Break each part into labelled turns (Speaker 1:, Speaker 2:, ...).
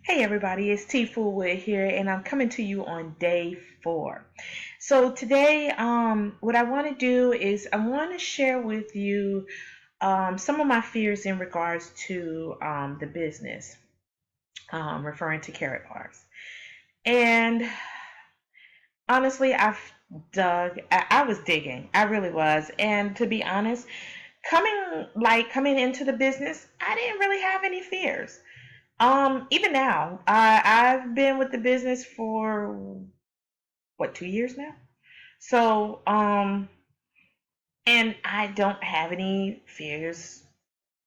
Speaker 1: Hey everybody, it's T Foolwood here, and I'm coming to you on day 4. So today, what I want to do is I want to share with you some of my fears in regards to the business, referring to Karatbars. And honestly, I was digging, I really was. And to be honest, coming into the business, I didn't really have any fears. Even now, I've been with the business for what, 2 years now? So, and I don't have any fears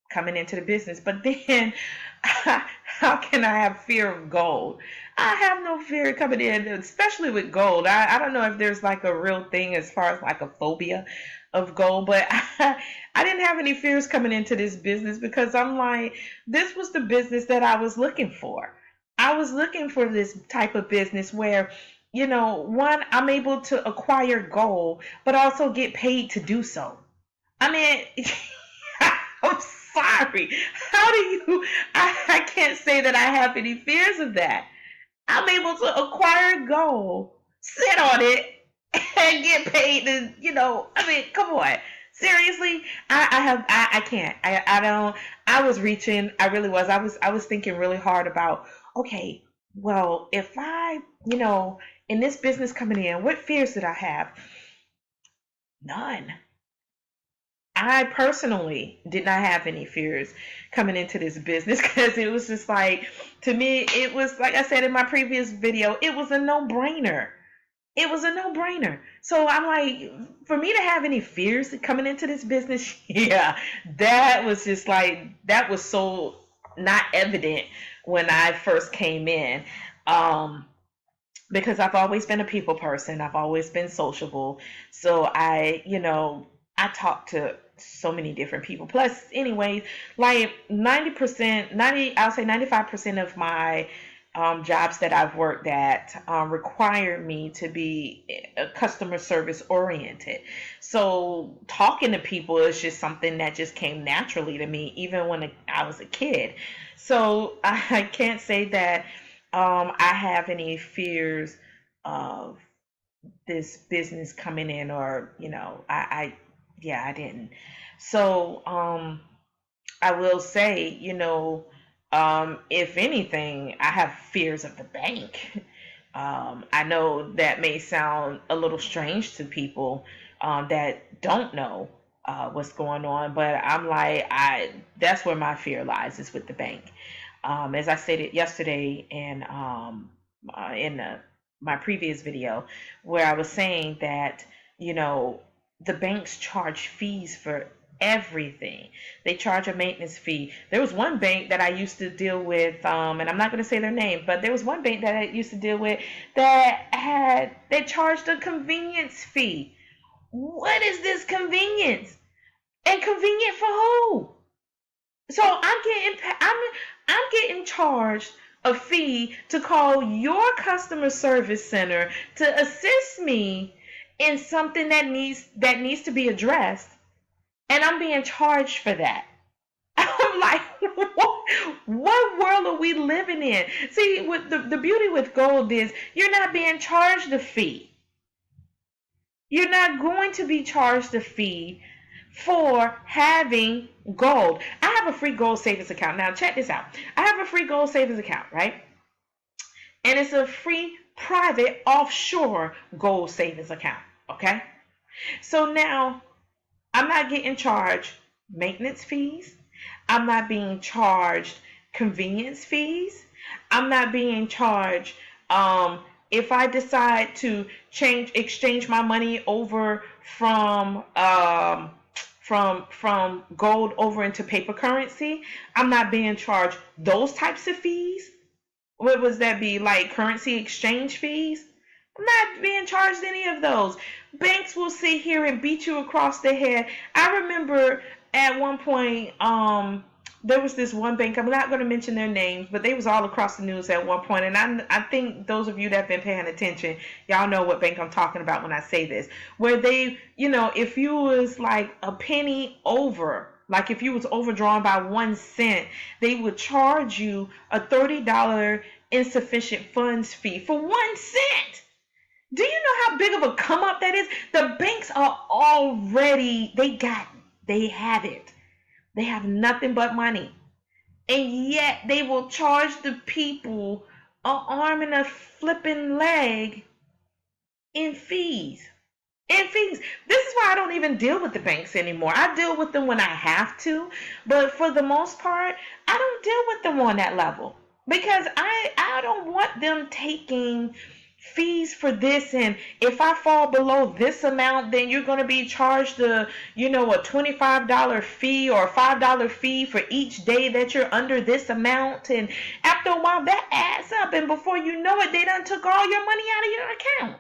Speaker 1: coming into the business. But then, how can I have fear of gold? I have no fear coming in, especially with gold. I don't know if there's like a real thing as far as like a phobia of gold, but I didn't have any fears coming into this business because I'm like, this was the business that I was looking for. I was looking for this type of business where, one, I'm able to acquire gold, but also get paid to do so. I mean, I'm sorry. How do you? I can't say that I have any fears of that. I'm able to acquire gold, sit on it, and get paid. To, I mean, come on. Seriously, I can't. I don't. I was reaching. I really was. I was thinking really hard about. Okay, well, if I, in this business coming in, what fears did I have? None. I personally did not have any fears coming into this business because it was just like, to me, it was like I said in my previous video, it was a no brainer. It was a no brainer. So I'm like, for me to have any fears coming into this business, yeah, that was just like, that was so not evident when I first came in. Um, because I've always been a people person. I've always been sociable. So I talk to so many different people. Plus, anyway, like 90%, 90, I'll say 95% of my jobs that I've worked at require me to be customer service oriented. So talking to people is just something that just came naturally to me, even when I was a kid. So I can't say that I have any fears of this business coming in, or yeah, I didn't. So I will say, if anything, I have fears of the bank. I know that may sound a little strange to people that don't know what's going on, but I'm like, I that's where my fear lies, is with the bank. As I stated yesterday in my previous video, where I was saying that, you know, the banks charge fees for everything. They charge a maintenance fee. There was one bank that I used to deal with, and I'm not going to say their name, but there was one bank that I used to deal with they charged a convenience fee. What is this convenience? And convenient for who? So I'm getting charged a fee to call your customer service center to assist me in something that needs to be addressed, and I'm being charged for that. I'm like, what world are we living in? See, with the beauty with gold is you're not being charged a fee. You're not going to be charged a fee for having gold. I have a free gold savings account. Now, check this out. I have a free gold savings account, right? And it's a free private offshore gold savings account, okay? So now I'm not getting charged maintenance fees. I'm not being charged convenience fees. I'm not being charged if I decide to exchange my money over from gold over into paper currency. I'm not being charged those types of fees. What was that be, like currency exchange fees? I'm not being charged any of those. Banks will sit here and beat you across the head. I remember at one point, there was this one bank. I'm not going to mention their names, but they was all across the news at one point. And I think those of you that have been paying attention, y'all know what bank I'm talking about when I say this. Where they, if you was like a penny over, Like if you was overdrawn by 1 cent, they would charge you a $30 insufficient funds fee for 1 cent. Do you know how big of a come up that is? The banks are already, they have it. They have nothing but money. And yet they will charge the people an arm and a flipping leg in fees. In fees. This is why I don't even deal with the banks anymore. I deal with them when I have to, but for the most part, I don't deal with them on that level because I don't want them taking fees for this, and if I fall below this amount, then you're going to be charged a $25 fee or a $5 fee for each day that you're under this amount. And after a while that adds up, and before you know it, they done took all your money out of your account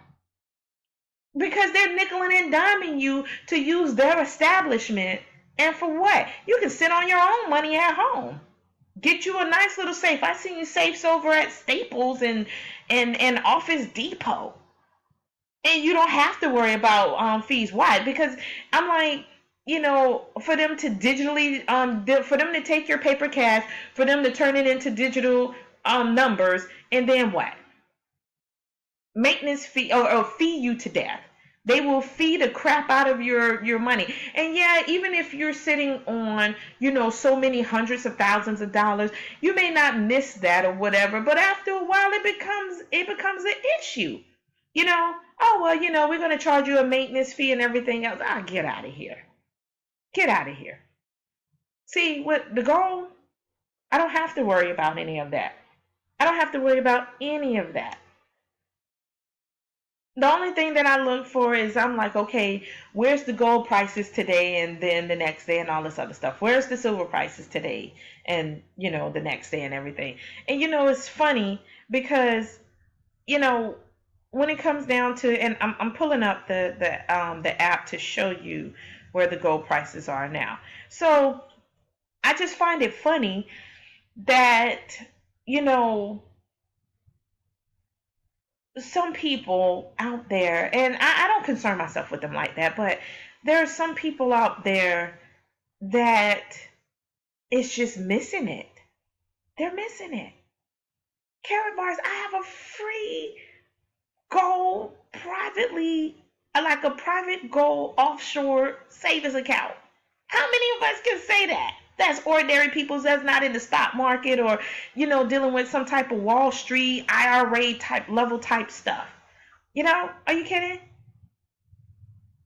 Speaker 1: because they're nickeling and diming you to use their establishment. And for what? You can sit on your own money at home. Get you a nice little safe. I seen you safes over at Staples and Office Depot. And you don't have to worry about fees. Why? Because I'm like, for them to digitally, for them to take your paper cash, for them to turn it into digital numbers, and then what? Maintenance fee or fee you to death. They will fee the crap out of your money. And yeah, even if you're sitting on, so many hundreds of thousands of dollars, you may not miss that or whatever, but after a while it becomes an issue. Oh well, we're gonna charge you a maintenance fee and everything else. Get out of here. Get out of here. See, what the goal? I don't have to worry about any of that. I don't have to worry about any of that. The only thing that I look for is I'm like, okay, where's the gold prices today and then the next day and all this other stuff? Where's the silver prices today and, the next day and everything? And, it's funny because, when it comes down to, and I'm pulling up the app to show you where the gold prices are now. So I just find it funny that, some people out there, and I don't concern myself with them like that, but there are some people out there that is just missing it. They're missing it. Karatbars, I have a free gold privately, like a private gold offshore savings account. How many of us can say that? That's ordinary people that's not in the stock market or, dealing with some type of Wall Street, IRA type level type stuff. Are you kidding?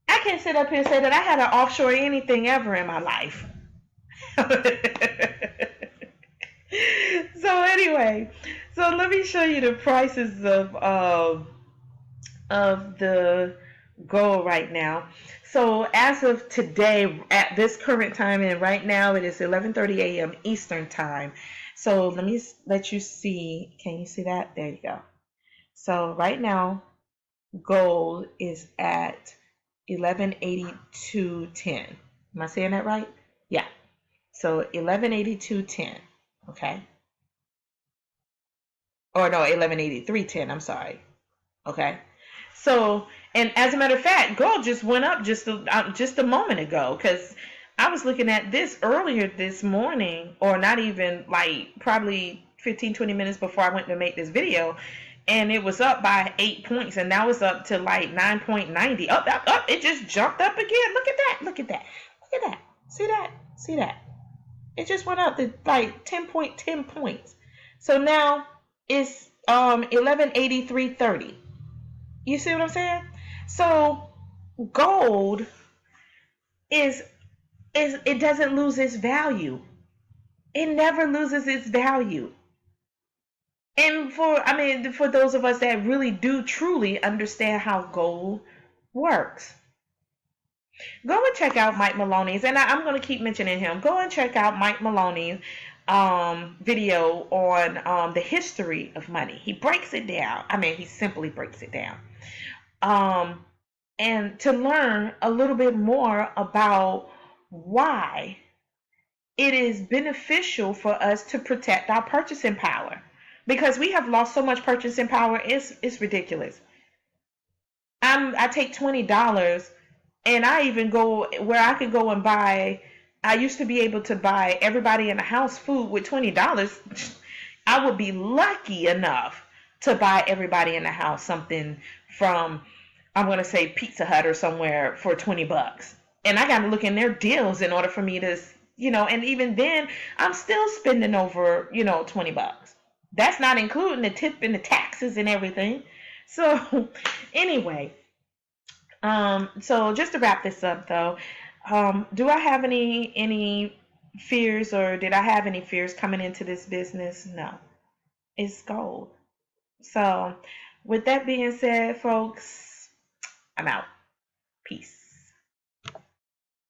Speaker 1: I can't sit up here and say that I had an offshore anything ever in my life. So anyway, so let me show you the prices of the gold right now. So as of today, at this current time, and right now it is 11:30 a.m. Eastern time. So let me let you see. Can you see that? There you go. So right now, gold is at 1182.10. Am I saying that right? Yeah. So 1182.10. Okay. Or no, 1183.10. I'm sorry. Okay. So, and as a matter of fact, gold just went up just a moment ago because I was looking at this earlier this morning, or not even like probably 15-20 minutes before I went to make this video, and it was up by 8 points, and now it's up to like 9.90. Up, up, up. It just jumped up again. Look at that. Look at that. Look at that. See that? See that? It just went up to like 10.10 points. So now it's 1183.30. You see what I'm saying? So gold is it doesn't lose its value. It never loses its value. And for those of us that really do truly understand how gold works, go and check out Mike Maloney's, and I'm going to keep mentioning him. Go and check out Mike Maloney's video on the history of money. He breaks it down. He simply breaks it down. And to learn a little bit more about why it is beneficial for us to protect our purchasing power, because we have lost so much purchasing power. It's ridiculous. I take $20 and I even go where I could go and buy I used to be able to buy everybody in the house food with $20. I would be lucky enough to buy everybody in the house something from, I'm going to say, Pizza Hut or somewhere for $20. And I got to look in their deals in order for me to, and even then, I'm still spending over, $20. That's not including the tip and the taxes and everything. So, anyway, so just to wrap this up though, do I have any fears, or did I have any fears coming into this business? No. It's gold. So, with that being said, folks, I'm out. Peace.